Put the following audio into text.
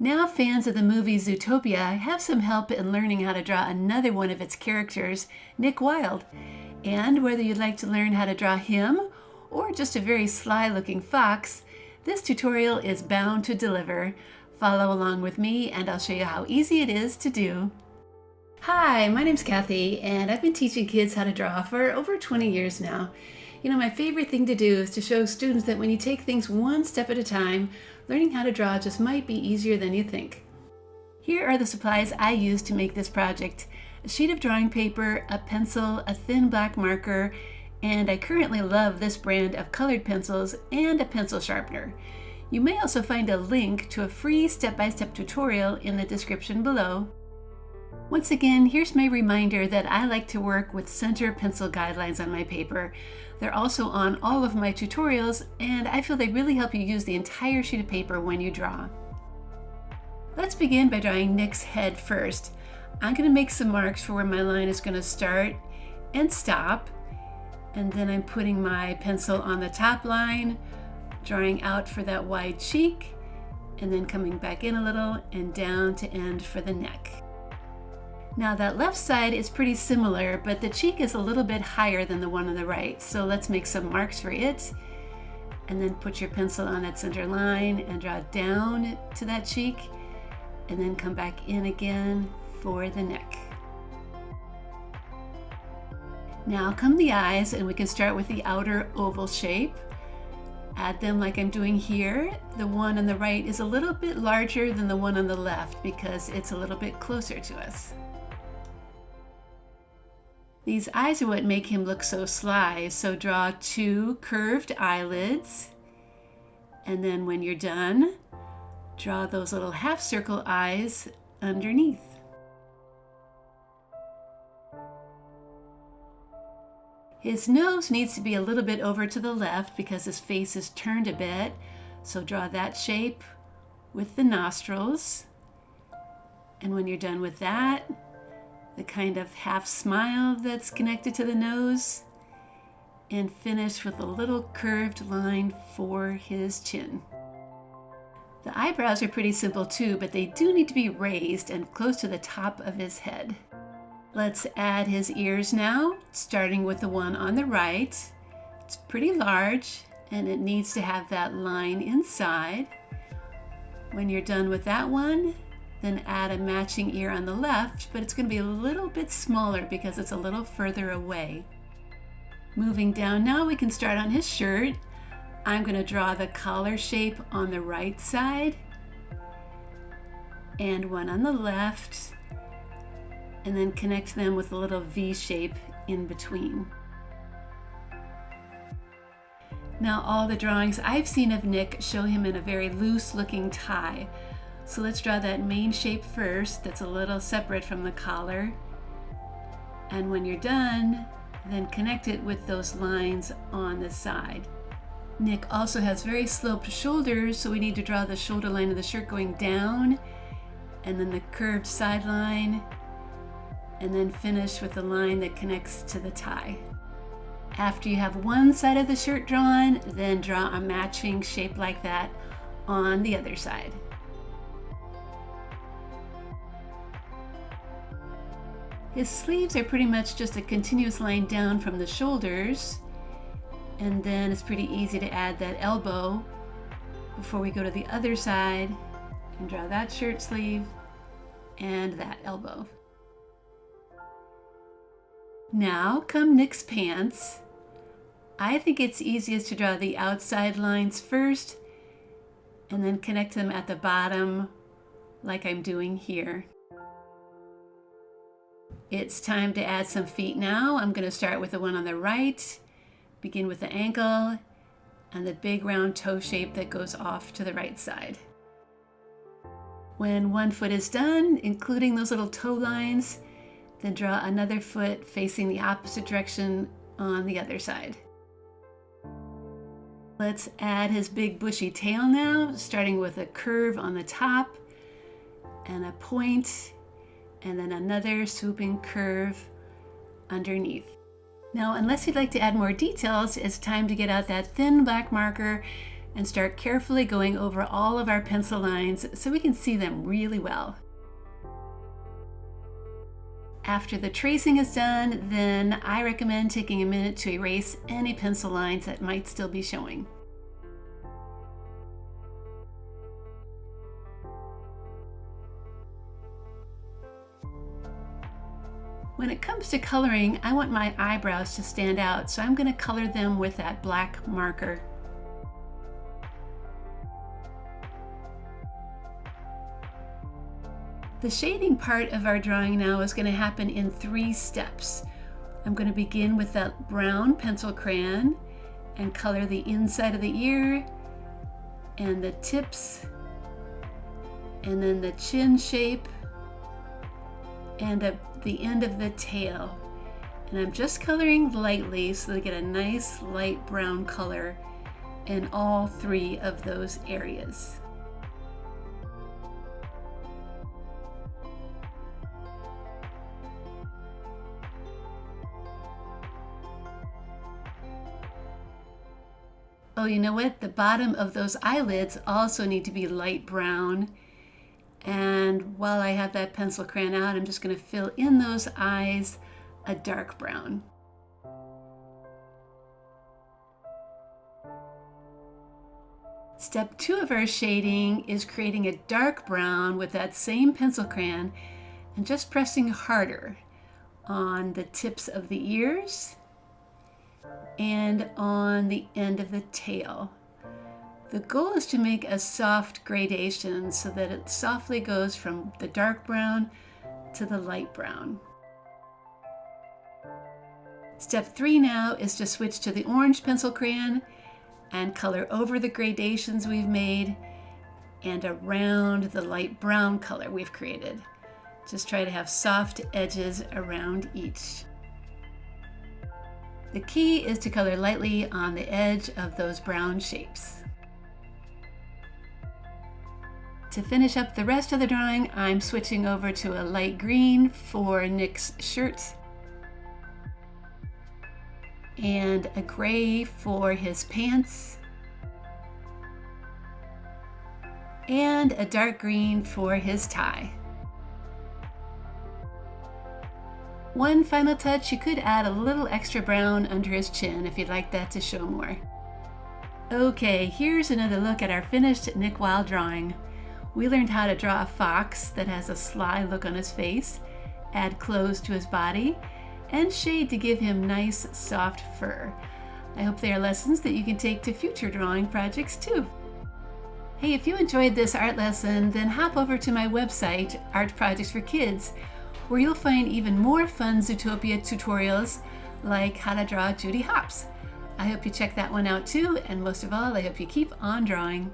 Now fans of the movie Zootopia have some help in learning how to draw another one of its characters, Nick Wilde. And whether you'd like to learn how to draw him or just a very sly-looking fox, this tutorial is bound to deliver. Follow along with me and I'll show you how easy it is to do. Hi, my name's Kathy and I've been teaching kids how to draw for over 20 years now. You know, my favorite thing to do is to show students that when you take things one step at a time, learning how to draw just might be easier than you think. Here are the supplies I used to make this project: a sheet of drawing paper, a pencil, a thin black marker, and I currently love this brand of colored pencils, and a pencil sharpener. You may also find a link to a free step-by-step tutorial in the description below. Once again, here's my reminder that I like to work with center pencil guidelines on my paper. They're also on all of my tutorials, and I feel they really help you use the entire sheet of paper when you draw. Let's begin by drawing Nick's head first. I'm going to make some marks for where my line is going to start and stop, and then I'm putting my pencil on the top line, drawing out for that wide cheek, and then coming back in a little and down to end for the neck. Now that left side is pretty similar, but the cheek is a little bit higher than the one on the right. So let's make some marks for it. And then put your pencil on that center line and draw down to that cheek. And then come back in again for the neck. Now come the eyes, and we can start with the outer oval shape. Add them like I'm doing here. The one on the right is a little bit larger than the one on the left because it's a little bit closer to us. These eyes are what make him look so sly, so draw 2 curved eyelids, and then when you're done, draw those little half circle eyes underneath. His nose needs to be a little bit over to the left because his face is turned a bit, so draw that shape with the nostrils, and when you're done with that, the kind of half smile that's connected to the nose, and finish with a little curved line for his chin. The eyebrows are pretty simple too, but they do need to be raised and close to the top of his head. Let's add his ears now, starting with the one on the right. It's pretty large and it needs to have that line inside. When you're done with that one, then add a matching ear on the left, but it's going to be a little bit smaller because it's a little further away. Moving down now, we can start on his shirt. I'm going to draw the collar shape on the right side and one on the left, and then connect them with a little V shape in between. Now all the drawings I've seen of Nick show him in a very loose looking tie. So let's draw that main shape first that's a little separate from the collar. And when you're done, then connect it with those lines on the side. Nick also has very sloped shoulders, so we need to draw the shoulder line of the shirt going down, and then the curved side line, and then finish with the line that connects to the tie. After you have one side of the shirt drawn, then draw a matching shape like that on the other side. His sleeves are pretty much just a continuous line down from the shoulders, and then it's pretty easy to add that elbow before we go to the other side and draw that shirt sleeve and that elbow. Now come Nick's pants. I think it's easiest to draw the outside lines first and then connect them at the bottom like I'm doing here. It's time to add some feet now. I'm going to start with the one on the right, begin with the ankle and the big round toe shape that goes off to the right side. When one foot is done, including those little toe lines, then draw another foot facing the opposite direction on the other side. Let's add his big bushy tail now, starting with a curve on the top and a point, and then another swooping curve underneath. Now, unless you'd like to add more details, it's time to get out that thin black marker and start carefully going over all of our pencil lines so we can see them really well. After the tracing is done, then I recommend taking a minute to erase any pencil lines that might still be showing. When it comes to coloring, I want my eyebrows to stand out, so I'm going to color them with that black marker. The shading part of our drawing now is going to happen in 3 steps. I'm going to begin with that brown pencil crayon and color the inside of the ear and the tips, and then the chin shape and the end of the tail. And I'm just coloring lightly so they get a nice light brown color in all 3 of those areas. Oh, you know what? The bottom of those eyelids also need to be light brown. And while I have that pencil crayon out, I'm just going to fill in those eyes a dark brown. Step 2 of our shading is creating a dark brown with that same pencil crayon and just pressing harder on the tips of the ears and on the end of the tail. The goal is to make a soft gradation so that it softly goes from the dark brown to the light brown. Step 3 now is to switch to the orange pencil crayon and color over the gradations we've made and around the light brown color we've created. Just try to have soft edges around each. The key is to color lightly on the edge of those brown shapes. To finish up the rest of the drawing, I'm switching over to a light green for Nick's shirt and a gray for his pants and a dark green for his tie. One final touch, you could add a little extra brown under his chin if you'd like that to show more. Okay, here's another look at our finished Nick Wilde drawing. We learned how to draw a fox that has a sly look on his face, add clothes to his body, and shade to give him nice soft fur. I hope they are lessons that you can take to future drawing projects too. Hey, if you enjoyed this art lesson, then hop over to my website, Art Projects for Kids, where you'll find even more fun Zootopia tutorials like how to draw Judy Hopps. I hope you check that one out too, and most of all, I hope you keep on drawing.